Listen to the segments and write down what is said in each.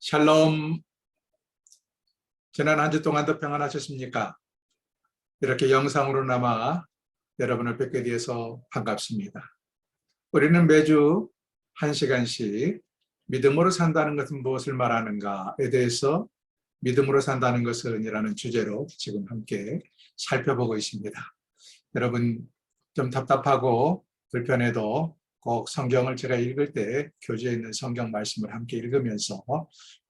샬롬. 지난 한 주 동안도 평안하셨습니까? 이렇게 영상으로나마 여러분을 뵙게 되어서 반갑습니다. 우리는 매주 1시간씩 믿음으로 산다는 것은 무엇을 말하는가에 대해서 믿음으로 산다는 것은 이라는 주제로 지금 함께 살펴보고 있습니다. 여러분 좀 답답하고 불편해도 꼭 성경을 제가 읽을 때 교재에 있는 성경 말씀을 함께 읽으면서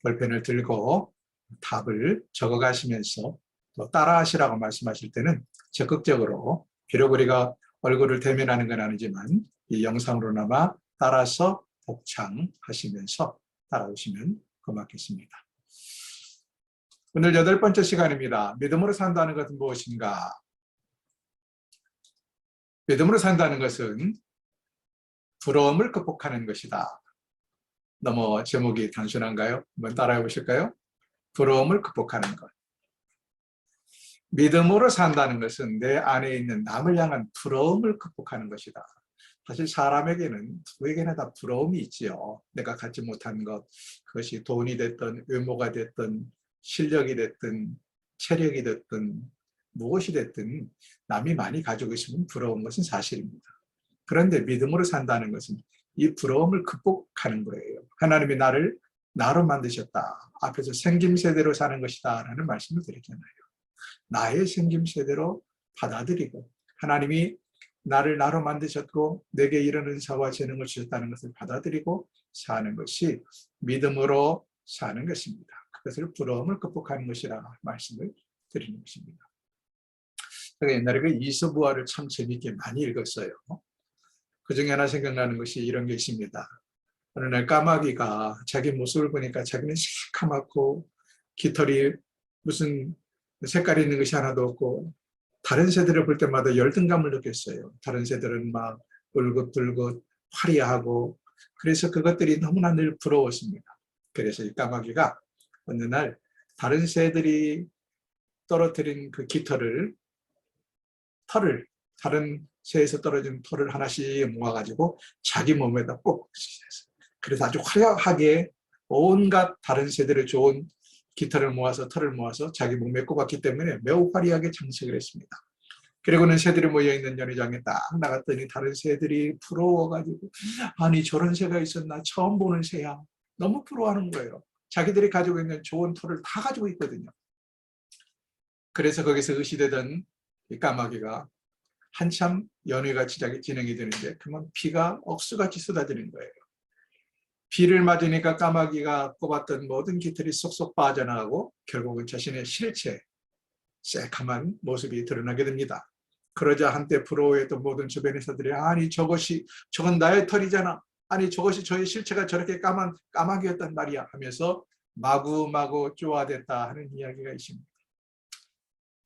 볼펜을 들고 답을 적어가시면서 또 따라하시라고 말씀하실 때는 적극적으로, 비록 우리가 얼굴을 대면하는 건 아니지만 이 영상으로나마 따라서 복창하시면서 따라오시면 고맙겠습니다. 오늘 8번째 시간입니다. 믿음으로 산다는 것은 무엇인가? 믿음으로 산다는 것은 부러움을 극복하는 것이다. 너무 제목이 단순한가요? 한번 따라해 보실까요? 부러움을 극복하는 것. 믿음으로 산다는 것은 내 안에 있는 남을 향한 부러움을 극복하는 것이다. 사실 사람에게는 누구에게나 다 부러움이 있지요. 내가 갖지 못한 것, 그것이 돈이 됐든 외모가 됐든 실력이 됐든 체력이 됐든 무엇이 됐든 남이 많이 가지고 있으면 부러운 것은 사실입니다. 그런데 믿음으로 산다는 것은 이 부러움을 극복하는 거예요. 하나님이 나를 나로 만드셨다. 앞에서 생김새대로 사는 것이다 라는 말씀을 드렸잖아요. 나의 생김새대로 받아들이고 하나님이 나를 나로 만드셨고 내게 이런 은사와 재능을 주셨다는 것을 받아들이고 사는 것이 믿음으로 사는 것입니다. 그것을 부러움을 극복하는 것이라 말씀을 드리는 것입니다. 제가 옛날에 그 이서부화를 참 재미있게 많이 읽었어요. 그 중에 하나 생각나는 것이 이런 게 있습니다. 어느 날 까마귀가 자기 모습을 보니까 자기는 시커멓고 깃털이 무슨 색깔이 있는 것이 하나도 없고 다른 새들을 볼 때마다 열등감을 느꼈어요. 다른 새들은 막 울긋불긋 화려하고 그래서 그것들이 너무나 늘 부러웠습니다. 그래서 이 까마귀가 어느 날 다른 새들이 떨어뜨린 그 깃털을 다른 새에서 떨어진 털을 하나씩 모아가지고 자기 몸에다 꼭 그래서 아주 화려하게 온갖 다른 새들의 좋은 깃털을 모아서 털을 모아서 자기 몸에 꼽았기 때문에 매우 화려하게 장식을 했습니다. 그리고는 새들이 모여있는 연회장에 딱 나갔더니 다른 새들이 부러워가지고 아니 저런 새가 있었나 처음 보는 새야. 너무 부러워하는 거예요. 자기들이 가지고 있는 좋은 털을 다 가지고 있거든요. 그래서 거기서 의시되던 이 까마귀가 한참 연회가 진행이 되는데 그만 비가 억수같이 쏟아지는 거예요. 비를 맞으니까 까마귀가 꼽았던 모든 깃털이 쏙쏙 빠져나가고 결국은 자신의 실체, 새카만 모습이 드러나게 됩니다. 그러자 한때 부러워했던 모든 주변의 사람들이 아니 저건 나의 털이잖아. 아니 저것이 저의 실체가 저렇게 까만 까마귀였단 말이야 하면서 마구마구 쪼아댔다 하는 이야기가 있습니다.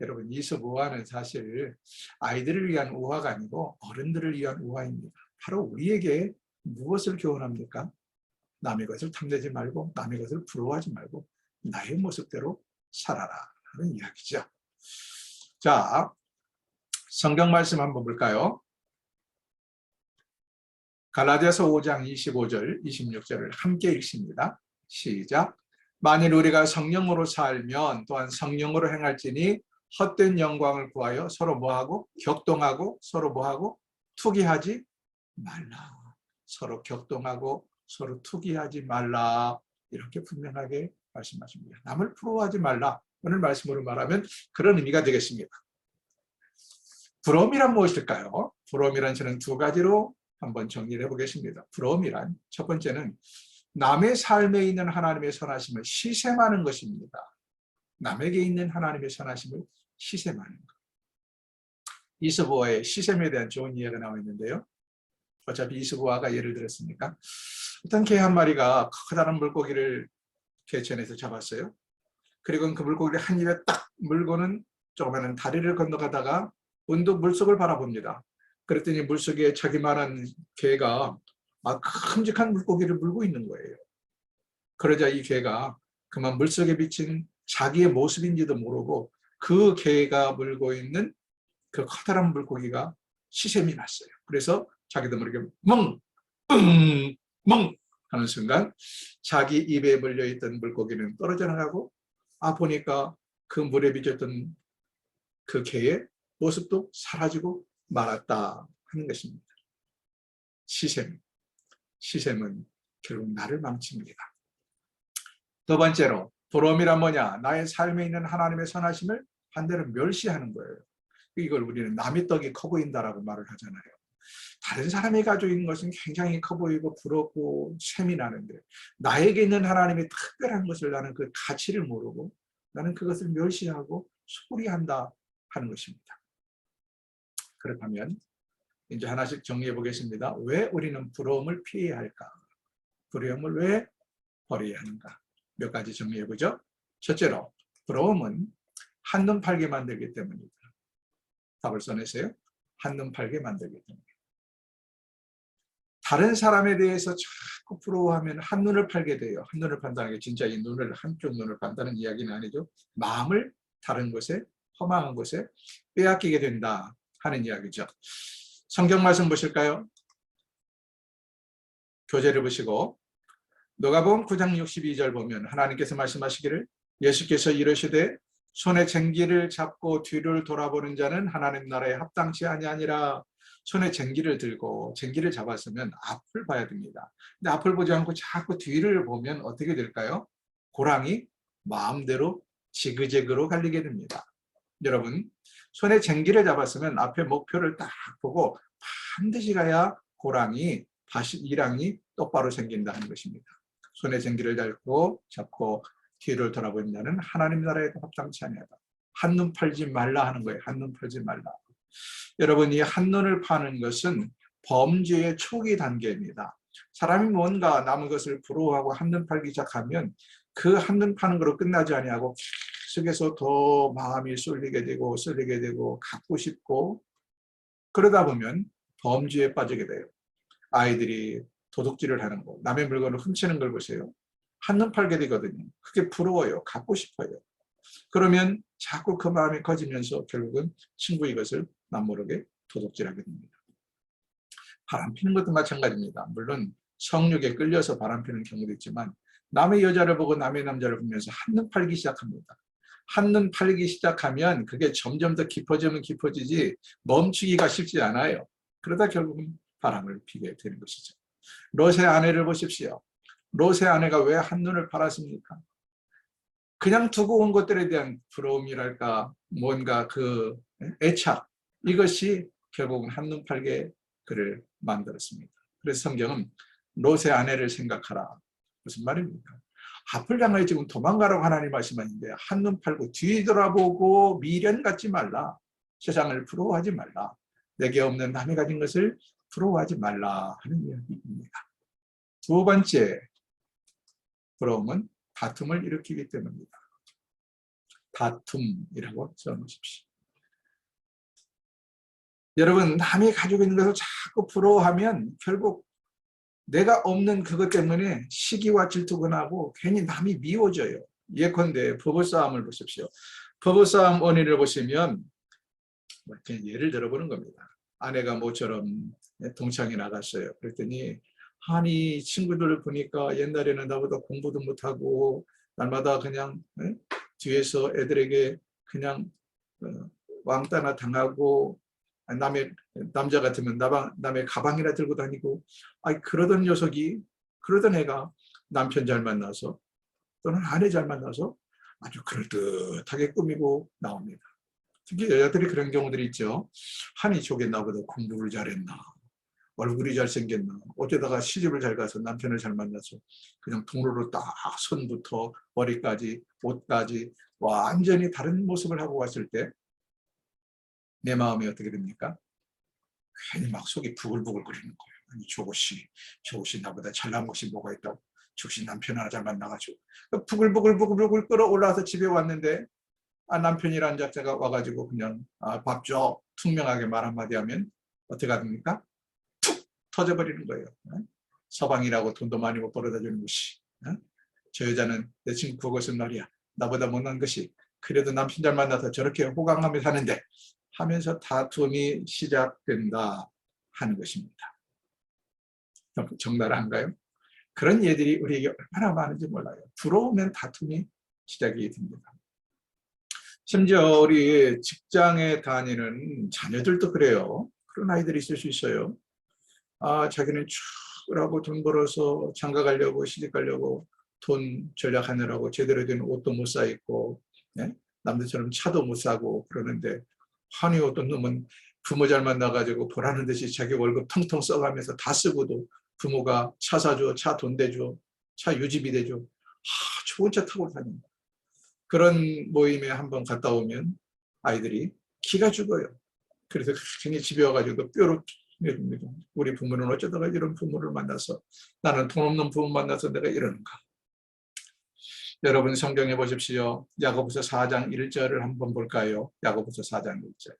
여러분 이서부화는 사실 아이들을 위한 우화가 아니고 어른들을 위한 우화입니다. 바로 우리에게 무엇을 교훈합니까? 남의 것을 탐내지 말고 남의 것을 부러워하지 말고 나의 모습대로 살아라 하는 이야기죠. 자, 성경 말씀 한번 볼까요? 갈라디아서 5장 25절, 26절을 함께 읽습니다. 시작. 만일 우리가 성령으로 살면 또한 성령으로 행할지니 헛된 영광을 구하여 서로 뭐하고? 격동하고 서로 뭐하고? 투기하지 말라. 서로 격동하고 서로 투기하지 말라. 이렇게 분명하게 말씀하십니다. 남을 부러워하지 말라. 오늘 말씀으로 말하면 그런 의미가 되겠습니다. 부러움이란 무엇일까요? 부러움이란 저는 두 가지로 한번 정리를 해보겠습니다. 부러움이란 첫 번째는 남의 삶에 있는 하나님의 선하심을 시샘하는 것입니다. 남에게 있는 하나님의 선하심을 시샘하는 것. 이서부화의 시샘에 대한 좋은 이야기가 나와 있는데요. 어차피 이서부화가 예를 들었으니까 어떤 개 한 마리가 커다란 물고기를 개천에서 잡았어요. 그리고 그 물고기를 한 입에 딱 물고는 조그마한 다리를 건너가다가 문득 물속을 바라봅니다. 그랬더니 물속에 자기만한 개가 큼직한 물고기를 물고 있는 거예요. 그러자 이 개가 그만 물속에 비친 자기의 모습인지도 모르고 그 개가 물고 있는 그 커다란 물고기가 시샘이 났어요. 그래서 자기도 모르게 멍 하는 순간 자기 입에 물려있던 물고기는 떨어져 나가고 보니까 그 물에 비쳤던 그 개의 모습도 사라지고 말았다 하는 것입니다. 시샘은 결국 나를 망칩니다. 두 번째로 부러움이란 뭐냐? 나의 삶에 있는 하나님의 선하심을 반대로 멸시하는 거예요. 이걸 우리는 남의 떡이 커 보인다라고 말을 하잖아요. 다른 사람이 가지고 있는 것은 굉장히 커 보이고 부럽고 셈이 나는데 나에게 있는 하나님의 특별한 것을 나는 그 가치를 모르고 나는 그것을 멸시하고 소리한다 하는 것입니다. 그렇다면 이제 하나씩 정리해 보겠습니다. 왜 우리는 부러움을 피해야 할까? 부러움을 왜 버려야 하는가? 몇 가지 정리해 보죠. 첫째로 부러움은 한눈 팔게 만들기 때문입니다. 답을 써내세요. 한눈 팔게 만들기 때문에. 다른 사람에 대해서 자꾸 부러워하면 한눈을 팔게 돼요. 한눈을 판다는 게 진짜 이 눈을 한쪽 눈을 판다는 이야기는 아니죠. 마음을 다른 곳에 허망한 곳에 빼앗기게 된다 하는 이야기죠. 성경 말씀 보실까요? 교재를 보시고 누가복음 9장 62절 보면 하나님께서 말씀하시기를 예수께서 이르시되 손에 쟁기를 잡고 뒤를 돌아보는 자는 하나님 나라에 합당치 아니하니라. 손에 쟁기를 들고 쟁기를 잡았으면 앞을 봐야 됩니다. 근데 앞을 보지 않고 자꾸 뒤를 보면 어떻게 될까요? 고랑이 마음대로 지그재그로 갈리게 됩니다. 여러분, 손에 쟁기를 잡았으면 앞에 목표를 딱 보고 반드시 가야 고랑이 일항이 똑바로 생긴다 하는 것입니다. 손에 쟁기를 잡고 뒤를 돌아보는 자는 하나님 나라에도 합당치 아니하다. 한눈 팔지 말라 하는 거예요. 한눈 팔지 말라. 여러분, 이 한눈을 파는 것은 범죄의 초기 단계입니다. 사람이 뭔가 남의 것을 부러워하고 한눈 팔기 시작하면 그 한눈 파는 거로 끝나지 아니하고 속에서 더 마음이 쏠리게 되고 갖고 싶고 그러다 보면 범죄에 빠지게 돼요. 아이들이 도둑질을 하는 거, 남의 물건을 훔치는 걸 보세요. 한눈 팔게 되거든요. 그게 부러워요. 갖고 싶어요. 그러면 자꾸 그 마음이 커지면서 결국은 친구 이것을 남모르게 도둑질하게 됩니다. 바람 피는 것도 마찬가지입니다. 물론 성욕에 끌려서 바람 피는 경우도 있지만 남의 여자를 보고 남의 남자를 보면서 한눈 팔기 시작합니다. 한눈 팔기 시작하면 그게 점점 더 깊어지면 깊어지지 멈추기가 쉽지 않아요. 그러다 결국은 바람을 피게 되는 것이죠. 롯의 아내를 보십시오. 롯의 아내가 왜 한눈을 팔았습니까? 그냥 두고 온 것들에 대한 부러움이랄까 뭔가 그 애착 이것이 결국은 한눈 팔게 그를 만들었습니다. 그래서 성경은 롯의 아내를 생각하라. 무슨 말입니까? 앞을 향하여 지금 도망가라고 하나님 말씀하는데 한눈 팔고 뒤돌아보고 미련 갖지 말라. 세상을 부러워하지 말라. 내게 없는 남이 가진 것을 부러워하지 말라 하는 이야기입니다. 두 번째 부러움은 다툼을 일으키기 때문입니다. 다툼이라고 써놓으십시오. 여러분, 남이 가지고 있는 것을 자꾸 부러워하면 결국 내가 없는 그것 때문에 시기와 질투가 나고 괜히 남이 미워져요. 예컨대 부부싸움을 보십시오. 부부싸움 원인을 보시면 그냥 예를 들어보는 겁니다. 아내가 모처럼 동창회 나갔어요. 그랬더니 아니 친구들을 보니까 옛날에는 나보다 공부도 못하고 날마다 그냥 뒤에서 애들에게 그냥 왕따나 당하고 남자 같으면 남의 가방이나 들고 다니고 그러던 녀석이 그러던 애가 남편 잘 만나서 또는 아내 잘 만나서 아주 그럴듯하게 꾸미고 나옵니다. 특히 여자들이 그런 경우들이 있죠. 아니 저게 나보다 공부를 잘했나 얼굴이 잘생겼나 어쩌다가 시집을 잘 가서 남편을 잘 만나서 그냥 통로로 딱 손부터 머리까지 옷까지 완전히 다른 모습을 하고 왔을 때 내 마음이 어떻게 됩니까? 괜히 막 속이 부글부글 거리는 거예요. 아니 저것이 나보다 잘난 것이 뭐가 있다고 저것이 남편 하나 잘 만나가지고 부글부글 끌어올라와서 집에 왔는데 남편이라는 자체가 와가지고 그냥 밥 줘 퉁명하게 말 한마디 하면 어떻게 됩니까? 툭 터져버리는 거예요. 서방이라고 돈도 많이 못 벌어다 주는 것이 저 여자는 내 친구 그것은 말이야 나보다 못난 것이 그래도 남편 잘 만나서 저렇게 호강하며 사는데 하면서 다툼이 시작된다 하는 것입니다. 적나라한가요? 그런 예들이 우리에게 얼마나 많은지 몰라요. 부러우면 다툼이 시작이 됩니다. 심지어 우리 직장에 다니는 자녀들도 그래요. 그런 아이들이 있을 수 있어요. 자기는 출하고 돈 벌어서 장가 가려고 시집 가려고 돈 전략하느라고 제대로 된 옷도 못 사 입고, 네? 남들처럼 차도 못 사고 그러는데, 환히 어떤 놈은 부모 잘 만나가지고 보라는 듯이 자기 월급 텅텅 써가면서 다 쓰고도 부모가 차 사줘, 차 돈 대줘, 차 유지비 대줘, 좋은 차 타고 다닌다. 그런 모임에 한번 갔다 오면 아이들이 기가 죽어요. 그래서 괜히 집에 와가지고 뼈로 내줍니다. 우리 부모는 어쩌다가 이런 부모를 만나서, 나는 돈 없는 부모 만나서 내가 이러는가. 여러분 성경에 보십시오. 야고보서 4장 1절을 한번 볼까요? 야고보서 4장 1절.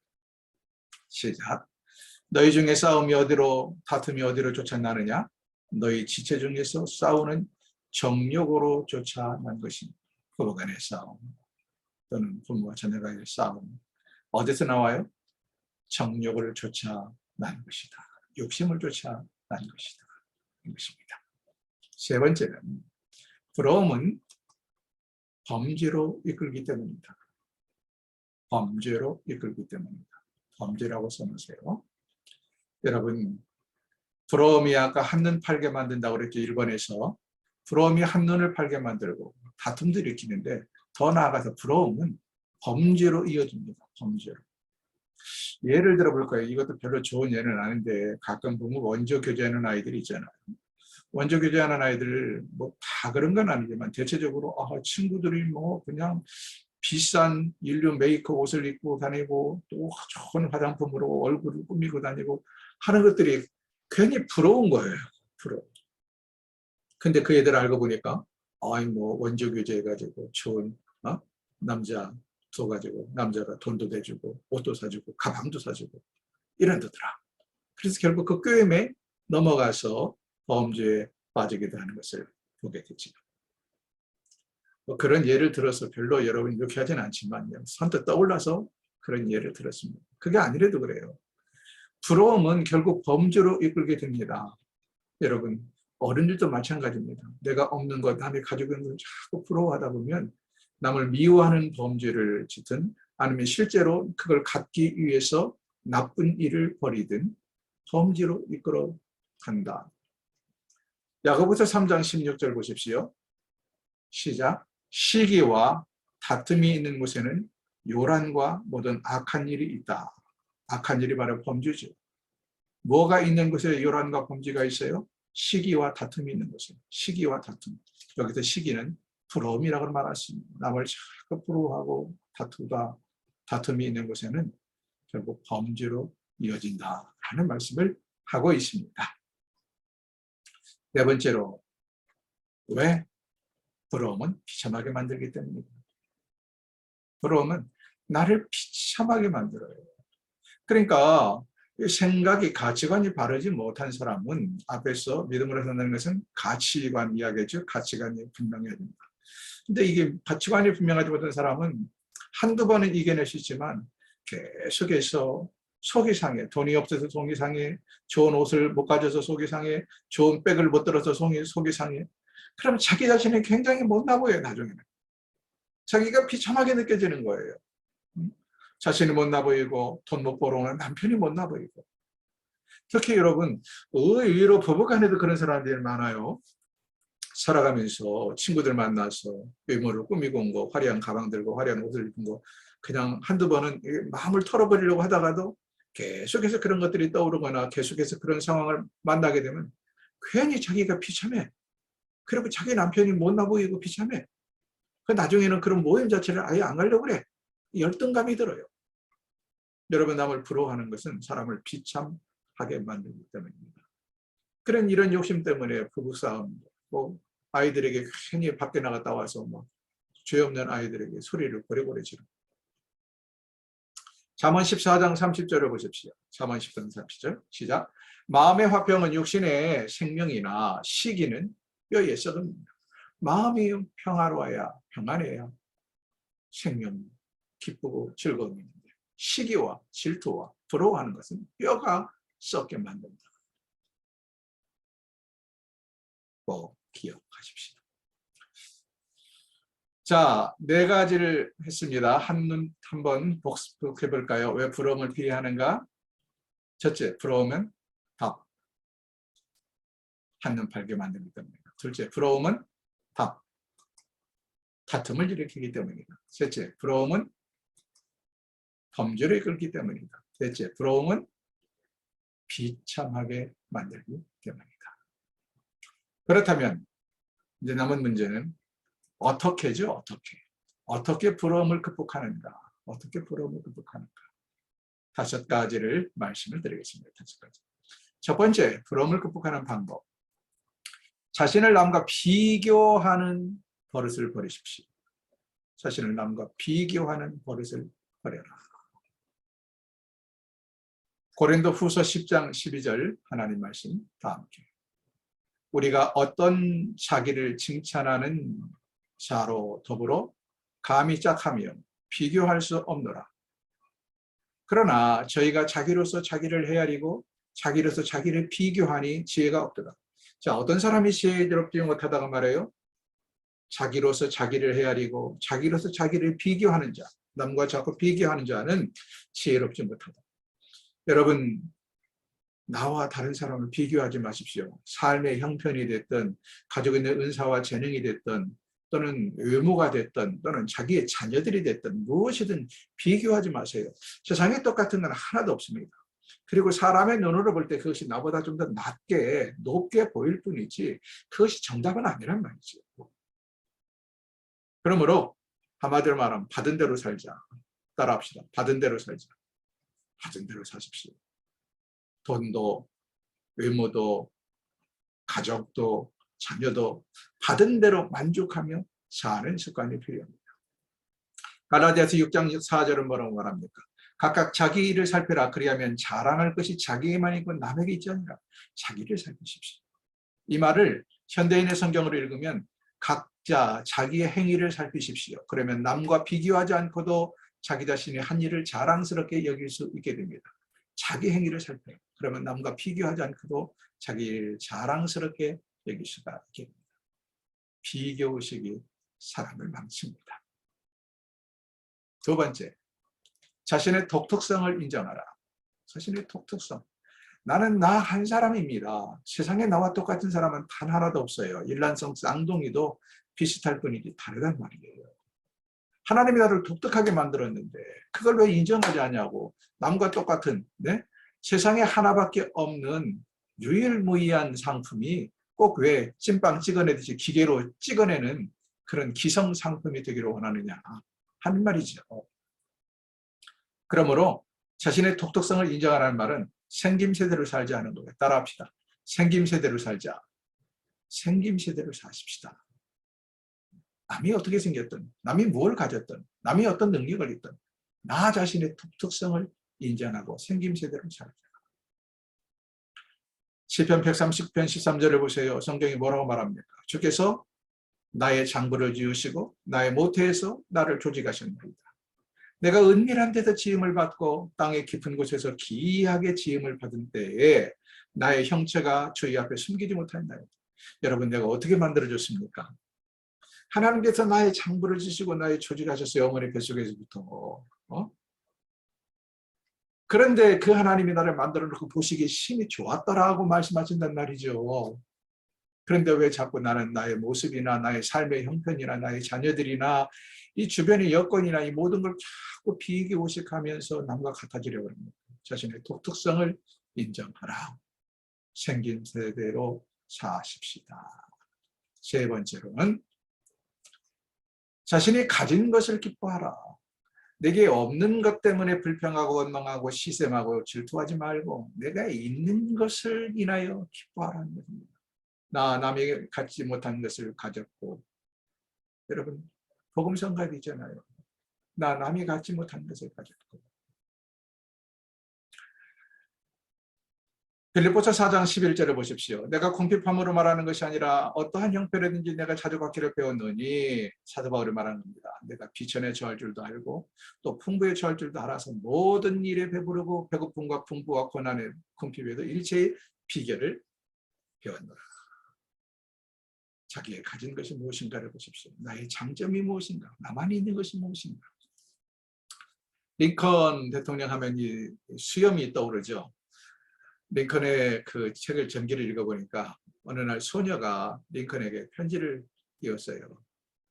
시작. 너희 중에 싸움이 어디로, 다툼이 어디로 쫓아나느냐? 너희 지체 중에서 싸우는 정욕으로 쫓아난 것이니. 부부간의 싸움 또는 부모와 자녀간의 싸움, 어디서 나와요? 정욕을 쫓아난 것이다. 욕심을 쫓아난 것이다. 이것입니다. 세 번째는, 부러움은 범죄로 이끌기 때문입니다. 범죄로 이끌기 때문입니다. 범죄라고 써놓으세요. 여러분, 부러움이 아까 한눈 팔게 만든다고 그랬죠. 일본에서 부러움이 한눈을 팔게 만들고 다툼도 일으키는데, 더 나아가서 부러움은 범죄로 이어집니다. 범죄로. 예를 들어볼 거예요. 이것도 별로 좋은 예는 아닌데, 가끔 보면 원조 교제하는 아이들이 있잖아요. 원조 교제하는 아이들 뭐 다 그런 건 아니지만 대체적으로 친구들이 뭐 그냥 비싼 인류 메이크업 옷을 입고 다니고 또 좋은 화장품으로 얼굴을 꾸미고 다니고 하는 것들이 괜히 부러운 거예요. 부러워. 근데 그 애들 알고 보니까 뭐 원조 교제해가지고 좋은 남자 둬가지고 남자가 돈도 대주고 옷도 사주고 가방도 사주고 이런다더라. 그래서 결국 그 꾀임에 넘어가서 범죄에 빠지기도 하는 것을 보게 되죠. 뭐 그런 예를 들어서 별로 여러분 유쾌하진 않지만요. 선뜻 떠올라서 그런 예를 들었습니다. 그게 아니래도 그래요. 부러움은 결국 범죄로 이끌게 됩니다. 여러분, 어른들도 마찬가지입니다. 내가 없는 것, 남이 가지고 있는 걸 자꾸 부러워하다 보면 남을 미워하는 범죄를 짓든 아니면 실제로 그걸 갖기 위해서 나쁜 일을 벌이든 범죄로 이끌어 간다. 야고보서 3장 16절 보십시오. 시작. 시기와 다툼이 있는 곳에는 요란과 모든 악한 일이 있다. 악한 일이 바로 범죄죠. 뭐가 있는 곳에 요란과 범죄가 있어요? 시기와 다툼이 있는 곳에. 시기와 다툼. 여기서 시기는 부러움이라고 말할 수 있습니다. 남을 자꾸 부러워하고 다툼이 있는 곳에는 결국 범죄로 이어진다라는 말씀을 하고 있습니다. 네 번째로, 왜? 부러움은 비참하게 만들기 때문입니다. 부러움은 나를 비참하게 만들어요. 그러니까 생각이, 가치관이 바르지 못한 사람은, 앞에서 믿음으로 산다는 것은 가치관 이야기죠. 가치관이 분명해야 됩니다. 근데 이게 가치관이 분명하지 못한 사람은 한두 번은 이겨낼 수 있지만 계속해서 속이 상해. 돈이 없어서 속이 상해. 좋은 옷을 못 가져서 속이 상해. 좋은 백을 못 들어서 속이 상해. 그럼 자기 자신이 굉장히 못나 보여요. 나중에는. 자기가 비참하게 느껴지는 거예요. 자신이 못나 보이고 돈 못 벌어오는 남편이 못나 보이고. 특히 여러분, 의외로 부부간에도 그런 사람들이 많아요. 살아가면서 친구들 만나서 외모를 꾸미고 온 거, 화려한 가방 들고 화려한 옷을 입은 거, 그냥 한두 번은 마음을 털어버리려고 하다가도 계속해서 그런 것들이 떠오르거나 계속해서 그런 상황을 만나게 되면 괜히 자기가 비참해. 그리고 자기 남편이 못나 보이고 비참해. 나중에는 그런 모임 자체를 아예 안 가려고 그래. 열등감이 들어요. 여러분, 남을 부러워하는 것은 사람을 비참하게 만들기 때문입니다. 그런 이런 욕심 때문에 부부싸움, 뭐 아이들에게 괜히 밖에 나갔다 와서 뭐 죄 없는 아이들에게 소리를 고래고래 지르고. 잠언 14장 30절을 보십시오. 잠언 14장 30절 시작. 마음의 화평은 육신의 생명이나 시기는 뼈에 썩음입니다. 마음이 평화로워야, 평안해야 생명 기쁘고 즐거움이 있는데, 시기와 질투와 부러워하는 것은 뼈가 썩게 만든다. 뭐 기억하십시오. 자, 네 가지를 했습니다. 한번 복습해 볼까요? 왜 부러움을 피하는가? 첫째, 부러움은 답. 한눈 팔게 만들기 때문입니다. 둘째, 부러움은 답. 다툼을 일으키기 때문입니다. 셋째, 부러움은 범죄를 이끌기 때문입니다. 넷째, 부러움은 비참하게 만들기 때문입니다. 그렇다면 이제 남은 문제는 어떻게죠? 어떻게 부러움을 극복하는가? 어떻게 부러움을 극복하는가? 5가지를 말씀을 드리겠습니다. 5가지. 첫 번째, 부러움을 극복하는 방법. 자신을 남과 비교하는 버릇을 버리십시오. 자신을 남과 비교하는 버릇을 버려라. 고린도후서 10장 12절 하나님 말씀 다 함께. 우리가 어떤 자기를 칭찬하는 자로 더불어 감히 짝하며 비교할 수 없노라. 그러나 저희가 자기로서 자기를 헤아리고 자기로서 자기를 비교하니 지혜가 없도다. 자, 어떤 사람이 지혜롭지 못하다가 말해요? 자기로서 자기를 헤아리고 자기로서 자기를 비교하는 자, 남과 자꾸 비교하는 자는 지혜롭지 못하다. 여러분, 나와 다른 사람을 비교하지 마십시오. 삶의 형편이 됐든 가지고 있는 은사와 재능이 됐든 또는 외모가 됐든 또는 자기의 자녀들이 됐든 무엇이든 비교하지 마세요. 세상에 똑같은 건 하나도 없습니다. 그리고 사람의 눈으로 볼 때 그것이 나보다 좀 더 낮게 높게 보일 뿐이지 그것이 정답은 아니란 말이죠. 그러므로 한마디로 말하면 받은 대로 살자. 따라합시다. 받은 대로 살자. 받은 대로 사십시오. 돈도 외모도 가족도 자녀도 받은 대로 만족하며 사는 습관이 필요합니다. 갈라디아서 6장 4절은 뭐라고 말합니까? 각각 자기 일을 살펴라. 그리하면 자랑할 것이 자기에만 있고 남에게 있지 아니라 자기를 살피십시오. 이 말을 현대인의 성경으로 읽으면 각자 자기의 행위를 살피십시오. 그러면 남과 비교하지 않고도 자기 자신의 한 일을 자랑스럽게 여길 수 있게 됩니다. 자기 행위를 살펴요. 그러면 남과 비교하지 않고도 자기 일을 자랑스럽게 여길 수가 있게 됩니다. 비교의식이 사람을 망칩니다. 두 번째, 자신의 독특성을 인정하라. 자신의 독특성. 나는 나 한 사람입니다. 세상에 나와 똑같은 사람은 단 하나도 없어요. 일란성 쌍둥이도 비슷할 뿐이지 다르단 말이에요. 하나님이 나를 독특하게 만들었는데 그걸 왜 인정하지 않냐고. 남과 똑같은 세상에 하나밖에 없는 유일무이한 상품이 꼭 왜 찐빵 찍어내듯이 기계로 찍어내는 그런 기성 상품이 되기를 원하느냐 하는 말이죠. 그러므로 자신의 독특성을 인정하라는 말은 생김새대로 살지 않은 거예요. 따라합시다. 생김새대로 살자. 생김새대로 사십시다. 남이 어떻게 생겼든, 남이 뭘 가졌든, 남이 어떤 능력을 있든 나 자신의 독특성을 인정하고 생김새대로 살자. 시편 130편 13절을 보세요. 성경이 뭐라고 말합니까? 주께서 나의 장부를 지으시고 나의 모태에서 나를 조직하셨나이다. 내가 은밀한 데서 지음을 받고 땅의 깊은 곳에서 기이하게 지음을 받은 때에 나의 형체가 주의 앞에 숨기지 못한다이다. 여러분, 내가 어떻게 만들어졌습니까? 하나님께서 나의 장부를 지시고 나의 조직하셨어요. 어머니 뱃속에서부터. 그런데 그 하나님이 나를 만들어 놓고 보시기에 심히 좋았더라고 말씀하신단 말이죠. 그런데 왜 자꾸 나는 나의 모습이나 나의 삶의 형편이나 나의 자녀들이나 이 주변의 여건이나 이 모든 걸 자꾸 비교의식하면서 남과 같아지려고 합니다. 자신의 독특성을 인정하라. 생김새대로 사십시다. 세 번째로는 자신이 가진 것을 기뻐하라. 내게 없는 것 때문에 불평하고 원망하고 시샘하고 질투하지 말고 내가 있는 것을 인하여 기뻐하라는 것입니다. 나 남에게 갖지 못한 것을 가졌고, 여러분 복음성가이잖아요. 나 남이 갖지 못한 것을 가졌고. 빌립보서 4장 11절을 보십시오. 내가 궁핍함으로 말하는 것이 아니라 어떠한 형편이든지 내가 자주 받기를 배웠느니, 사도 바울이 말하는 겁니다. 내가 비천에 처할 줄도 알고 또 풍부에 처할 줄도 알아서 모든 일에 배부르고 배고픔과 풍부와 고난의 궁핍에도 일체의 비결을 배웠노라. 자기의 가진 것이 무엇인가를 보십시오. 나의 장점이 무엇인가? 나만 있는 것이 무엇인가? 링컨 대통령 하면 이 수염이 떠오르죠. 링컨의 그 책을 전기를 읽어보니까 어느 날 소녀가 링컨에게 편지를 띄웠어요.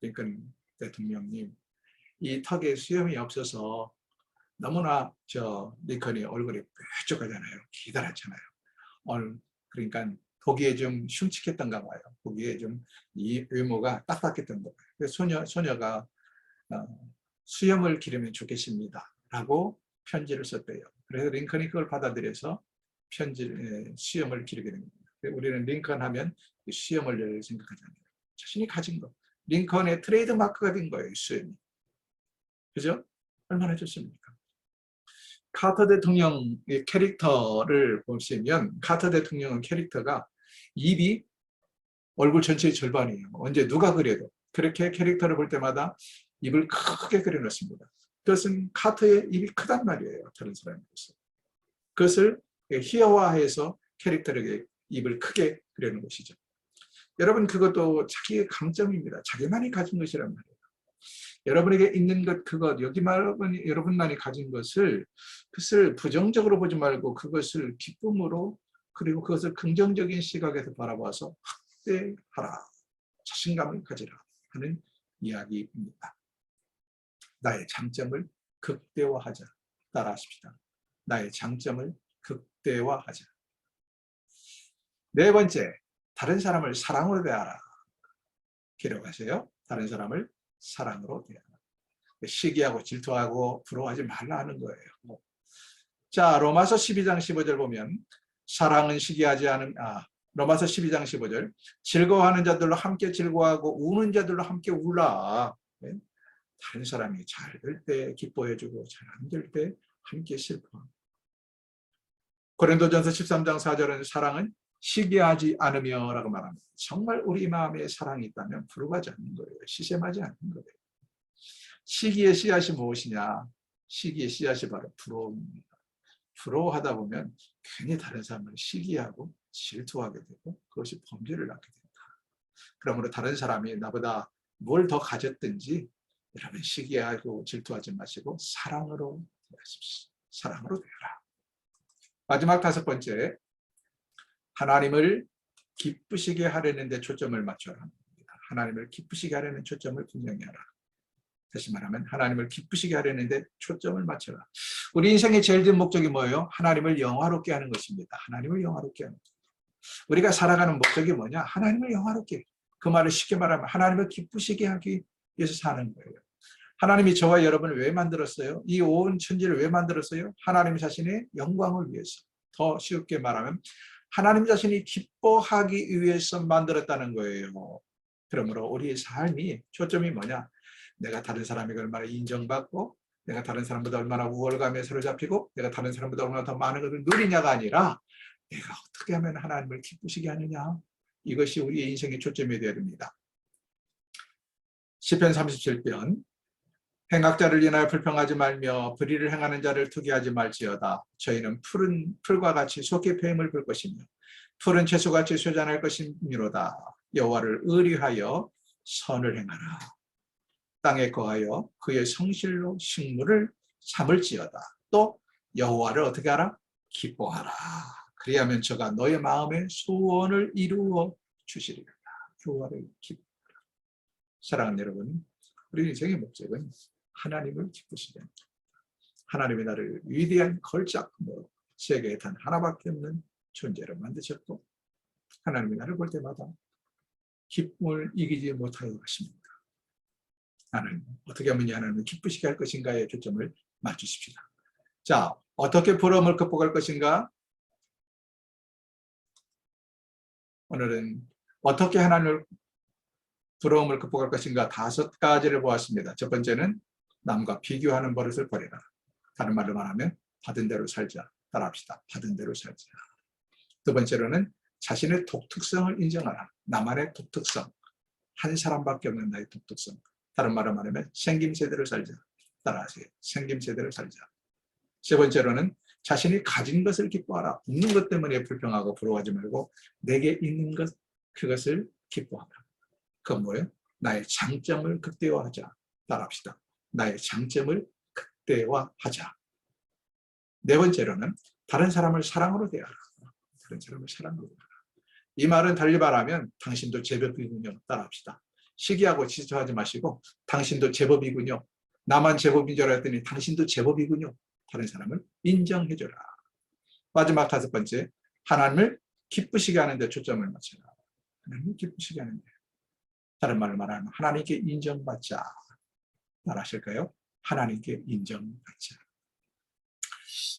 링컨 대통령님, 이 턱에 수염이 없어서 너무나 링컨이 얼굴이 뾰족하잖아요. 기다랗잖아요. 그러니까 보기에 좀 흉측했던가 봐요. 보기에 좀 이 외모가 딱딱했던 거 봐요. 그래서 소녀가 수염을 기르면 좋겠습니다. 라고 편지를 썼대요. 그래서 링컨이 그걸 받아들여서 수염을 기르게 됩니다. 우리는 링컨 하면 수염을 늘 생각하잖아요. 자신이 가진 것. 링컨의 트레이드 마크가 된 거예요, 수염이. 그죠? 얼마나 좋습니까? 카터 대통령의 캐릭터를 보시면 카터 대통령은 캐릭터가 입이 얼굴 전체의 절반이에요. 언제 누가 그래도. 그렇게 캐릭터를 볼 때마다 입을 크게 그려놓습니다. 그것은 카터의 입이 크단 말이에요. 다른 사람에 비해서. 그것을 희화화해서 캐릭터에게 입을 크게 그려놓은 것이죠. 여러분, 그것도 자기의 강점입니다. 자기만이 가진 것이란 말이에요. 여러분에게 있는 것, 여러분만이 가진 것을 부정적으로 보지 말고 그것을 기쁨으로, 그리고 그것을 긍정적인 시각에서 바라봐서 확대하라, 자신감을 가지라 하는 이야기입니다. 나의 장점을 극대화하자. 따라하십시다. 나의 장점을 극대화하자. 네 번째, 다른 사람을 사랑으로 대하라. 기록하세요. 다른 사람을 사랑으로 대하라. 시기하고 질투하고 부러워하지 말라는 거예요. 자, 로마서 12장 15절 보면 사랑은 시기하지 않음. 로마서 12장 15절. 즐거워하는 자들로 함께 즐거워하고 우는 자들로 함께 울라. 네? 다른 사람이 잘 될 때 기뻐해주고 잘 안 될 때 함께 슬퍼. 고린도전서 13장 4절은 사랑은 시기하지 않으며 라고 말합니다. 정말 우리 마음에 사랑이 있다면 부러워하지 않는 거예요. 시샘하지 않는 거예요. 시기의 씨앗이 무엇이냐? 시기의 씨앗이 바로 부러움입니다. 부러워하다 보면 괜히 다른 사람을 시기하고 질투하게 되고 그것이 범죄를 낳게 된다. 그러므로 다른 사람이 나보다 뭘 더 가졌든지 여러분 시기하고 질투하지 마시고 사랑으로 대하십시오. 사랑으로 대하라. 마지막 다섯 번째, 하나님을 기쁘시게 하려는 데 초점을 맞춰라. 하나님을 기쁘시게 하려는 초점을 분명히 하라. 다시 말하면 하나님을 기쁘시게 하려는 데 초점을 맞춰라. 우리 인생의 제일 큰 목적이 뭐예요? 하나님을 영화롭게 하는 것입니다. 하나님을 영화롭게 하는 것. 우리가 살아가는 목적이 뭐냐? 하나님을 영화롭게. 그 말을 쉽게 말하면 하나님을 기쁘시게 하기 위해서 사는 거예요. 하나님이 저와 여러분을 왜 만들었어요? 이 온 천지를 왜 만들었어요? 하나님 자신의 영광을 위해서. 더 쉽게 말하면 하나님 자신이 기뻐하기 위해서 만들었다는 거예요. 그러므로 우리의 삶이 초점이 뭐냐? 내가 다른 사람에게 얼마나 인정받고 내가 다른 사람보다 얼마나 우월감에 사로잡히고 내가 다른 사람보다 얼마나 더 많은 것을 누리냐가 아니라 내가 어떻게 하면 하나님을 기쁘시게 하느냐? 이것이 우리의 인생의 초점이 되어야 됩니다. 시편 37편 행악자를 인하여 불평하지 말며 불의를 행하는 자를 투기하지 말지어다. 저희는 푸른 풀과 같이 속히 폐임을 불 것이며 푸른 채소같이 쇠잔할 것이미로다. 여호와를 의리하여 선을 행하라. 땅에 거하여 그의 성실로 식물을 삼을지어다. 또 여호와를 어떻게 하라? 기뻐하라. 그리하면 저가 너의 마음의 소원을 이루어 주시리라. 여호와를 기뻐하라. 사랑하는 여러분, 우리 인생의 목적은 하나님을 기쁘시게 합니다. 하나님이 나를 위대한 걸작으로 세계에 단 하나밖에 없는 존재로 만드셨고 하나님이 나를 볼 때마다 기쁨을 이기지 못하여 하십니다. 하나님, 어떻게 하면 하나님을 기쁘시게 할 것인가에 초점을 맞추십시다. 자, 어떻게 부러움을 극복할 것인가? 오늘은 어떻게 하나님을 부러움을 극복할 것인가 5가지를 보았습니다. 첫 번째는 남과 비교하는 버릇을 버리라. 다른 말로 말하면 받은 대로 살자. 따라합시다. 받은 대로 살자. 두 번째로는 자신의 독특성을 인정하라. 나만의 독특성. 한 사람밖에 없는 나의 독특성. 다른 말로 말하면 생김새대로 살자. 따라하세요. 생김새대로 살자. 세 번째로는 자신이 가진 것을 기뻐하라. 있는 것 때문에 불평하고 부러워하지 말고 내게 있는 것, 그것을 기뻐하라. 그건 뭐예요? 나의 장점을 극대화하자. 따라합시다. 나의 장점을 극대화하자. 네 번째로는 다른 사람을 사랑으로 대하라. 다른 사람을 사랑으로 대하라. 이 말은 달리 말하면 당신도 제법이군요. 따라합시다. 시기하고 질투하지 마시고 당신도 제법이군요. 나만 제법인 줄 알았더니 당신도 제법이군요. 다른 사람을 인정해줘라. 마지막 다섯 번째, 하나님을 기쁘시게 하는 데 초점을 맞춰라. 하나님을 기쁘시게 하는 데. 다른 말로 말하면 하나님께 인정받자. 따라하실까요? 하나님께 인정받자.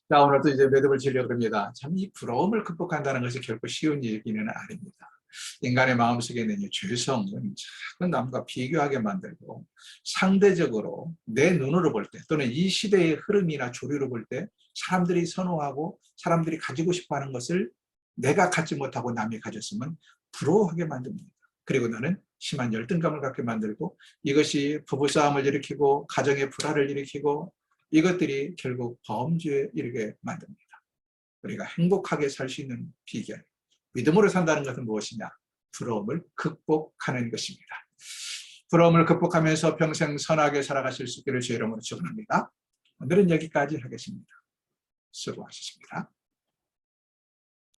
자, 오늘도 이제 매듭을 지려고 합니다. 참 이 부러움을 극복한다는 것이 결코 쉬운 얘기는 아닙니다. 인간의 마음속에 있는 이 죄성은 작은 남과 비교하게 만들고 상대적으로 내 눈으로 볼 때 또는 이 시대의 흐름이나 조류로 볼 때 사람들이 선호하고 사람들이 가지고 싶어하는 것을 내가 갖지 못하고 남이 가졌으면 부러워하게 만듭니다. 그리고 나는 심한 열등감을 갖게 만들고 이것이 부부싸움을 일으키고 가정의 불화를 일으키고 이것들이 결국 범죄에 이르게 만듭니다. 우리가 행복하게 살 수 있는 비결, 믿음으로 산다는 것은 무엇이냐? 부러움을 극복하는 것입니다. 부러움을 극복하면서 평생 선하게 살아가실 수 있기를 주의 이름으로 축원합니다. 오늘은 여기까지 하겠습니다. 수고하셨습니다.